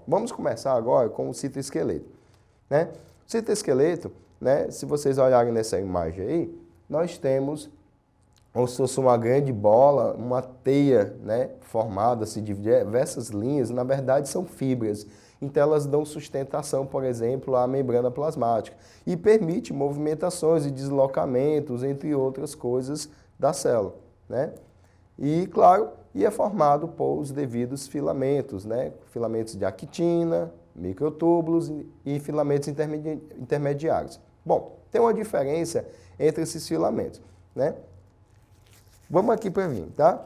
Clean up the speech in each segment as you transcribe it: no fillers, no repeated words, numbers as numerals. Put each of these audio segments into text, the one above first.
vamos começar agora com o citoesqueleto, né? O citoesqueleto, né, se vocês olharem nessa imagem aí, nós temos como se fosse uma grande bola, uma teia, né, formada-se de diversas linhas, na verdade são fibras. Então elas dão sustentação, por exemplo, à membrana plasmática e permite movimentações e deslocamentos, entre outras coisas, da célula, né? E, claro, é formado por os devidos filamentos, né? Filamentos de actina, microtúbulos e filamentos intermediários. Bom, tem uma diferença entre esses filamentos, né? Vamos aqui para mim, tá?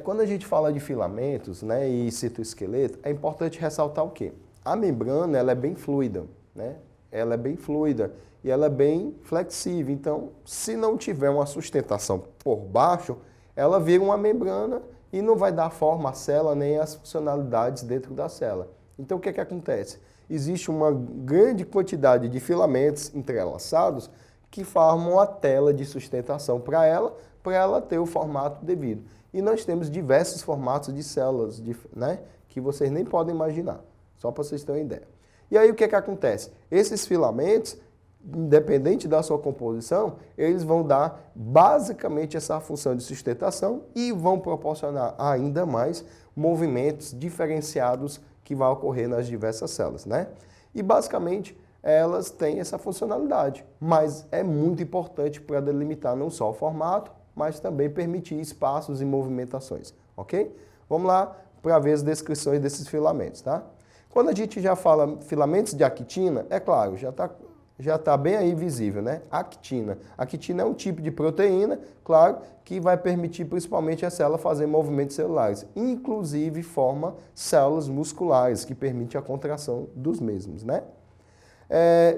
Quando a gente fala de filamentos, né, e citoesqueleto, é importante ressaltar o quê? A membrana, ela é bem fluida, né? Ela é bem fluida e ela é bem flexível. Então, se não tiver uma sustentação por baixo, ela vira uma membrana e não vai dar forma à célula nem às funcionalidades dentro da célula. Então, o que acontece? Existe uma grande quantidade de filamentos entrelaçados que formam a tela de sustentação para ela ter o formato devido. E nós temos diversos formatos de células, né, que vocês nem podem imaginar, só para vocês terem uma ideia. E aí o que acontece? Esses filamentos, independente da sua composição, eles vão dar basicamente essa função de sustentação e vão proporcionar ainda mais movimentos diferenciados que vão ocorrer nas diversas células, né? E basicamente elas têm essa funcionalidade, mas é muito importante para delimitar não só o formato, mas também permitir espaços e movimentações, ok? Vamos lá para ver as descrições desses filamentos, tá? Quando a gente já fala filamentos de actina, é claro, já tá bem aí visível, né? Actina. Actina é um tipo de proteína, claro, que vai permitir principalmente a célula fazer movimentos celulares. Inclusive forma células musculares, que permite a contração dos mesmos, né?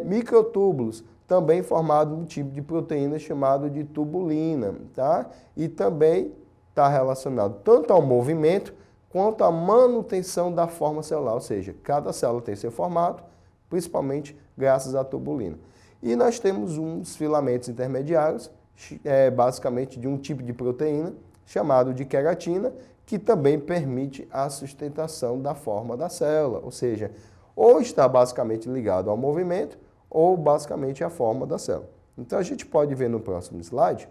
Microtúbulos, também formado um tipo de proteína chamado de tubulina, tá? E também está relacionado tanto ao movimento quanto à manutenção da forma celular, ou seja, cada célula tem seu formato, principalmente graças à tubulina. E nós temos uns filamentos intermediários, basicamente de um tipo de proteína, chamado de queratina, que também permite a sustentação da forma da célula, ou seja, ou está basicamente ligado ao movimento, ou basicamente à forma da célula. Então a gente pode ver no próximo slide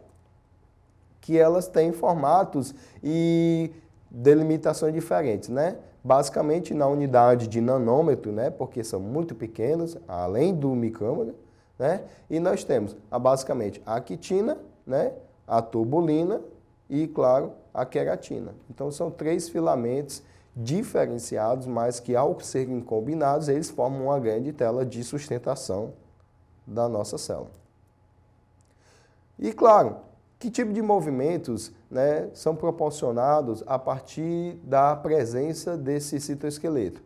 que elas têm formatos e delimitações diferentes, né? Basicamente na unidade de nanômetro, né? Porque são muito pequenas, além do micrômetro, né? E nós temos basicamente a actina, né? A tubulina e, claro, a queratina. Então são 3 filamentos diferenciados, mas que ao serem combinados, eles formam uma grande tela de sustentação da nossa célula. E claro, que tipo de movimentos, né, são proporcionados a partir da presença desse citoesqueleto?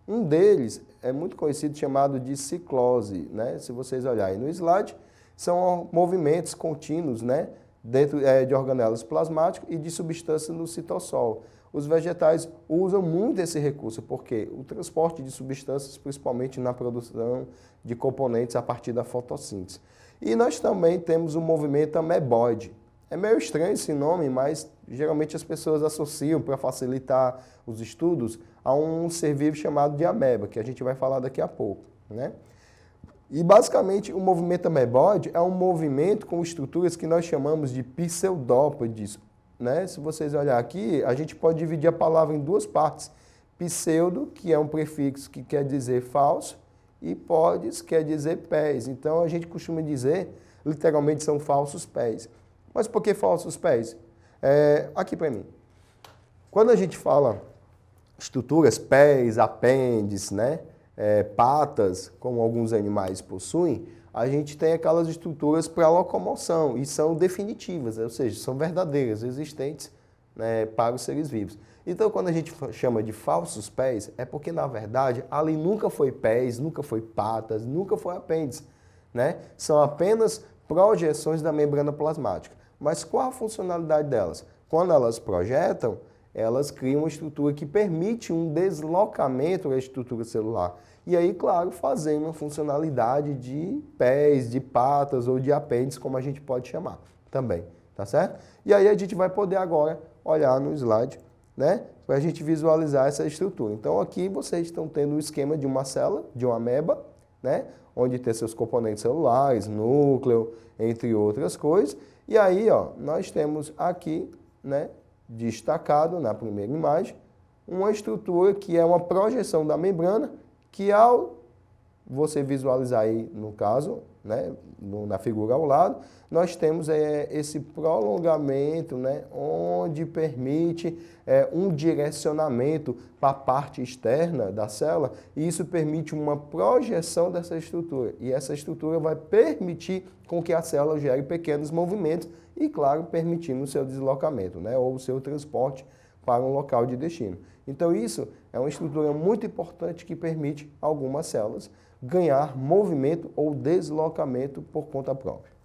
Um deles é muito conhecido, chamado de ciclose, né? Se vocês olharem no slide, são movimentos contínuos, né, dentro de organelas plasmáticos e de substâncias no citossol. Os vegetais usam muito esse recurso, porque o transporte de substâncias, principalmente na produção de componentes a partir da fotossíntese. E nós também temos o movimento ameboide. É meio estranho esse nome, mas geralmente as pessoas associam, para facilitar os estudos, a um ser vivo chamado de ameba, que a gente vai falar daqui a pouco, né? E basicamente o movimento ameboide é um movimento com estruturas que nós chamamos de pseudópodes, né? Se vocês olharem aqui, a gente pode dividir a palavra em 2 partes. Pseudo, que é um prefixo que quer dizer falso, e podes quer dizer pés. Então a gente costuma dizer, literalmente são falsos pés. Mas por que falsos pés? Aqui para mim. Quando a gente fala estruturas, pés, apêndices, né? Patas, como alguns animais possuem, a gente tem aquelas estruturas para locomoção e são definitivas, ou seja, são verdadeiras, existentes, né, para os seres vivos. Então, quando a gente chama de falsos pés, é porque, na verdade, ali nunca foi pés, nunca foi patas, nunca foi apêndice, né? São apenas projeções da membrana plasmática. Mas qual a funcionalidade delas? Quando elas projetam, elas criam uma estrutura que permite um deslocamento da estrutura celular. E aí, claro, fazendo uma funcionalidade de pés, de patas ou de apêndice, como a gente pode chamar também, tá certo? E aí a gente vai poder agora olhar no slide né, para a gente visualizar essa estrutura. Então aqui vocês estão tendo o esquema de uma célula, de uma ameba, né, onde tem seus componentes celulares, núcleo, entre outras coisas. E aí, ó, nós temos aqui, né, destacado na primeira imagem, uma estrutura que é uma projeção da membrana, que ao você visualizar aí, no caso, né, na figura ao lado, nós temos esse prolongamento, né, onde permite um direcionamento para a parte externa da célula, e isso permite uma projeção dessa estrutura. E essa estrutura vai permitir com que a célula gere pequenos movimentos e, claro, permitindo o seu deslocamento, né, ou o seu transporte para um local de destino. Então isso é uma estrutura muito importante que permite algumas células ganhar movimento ou deslocamento por conta própria.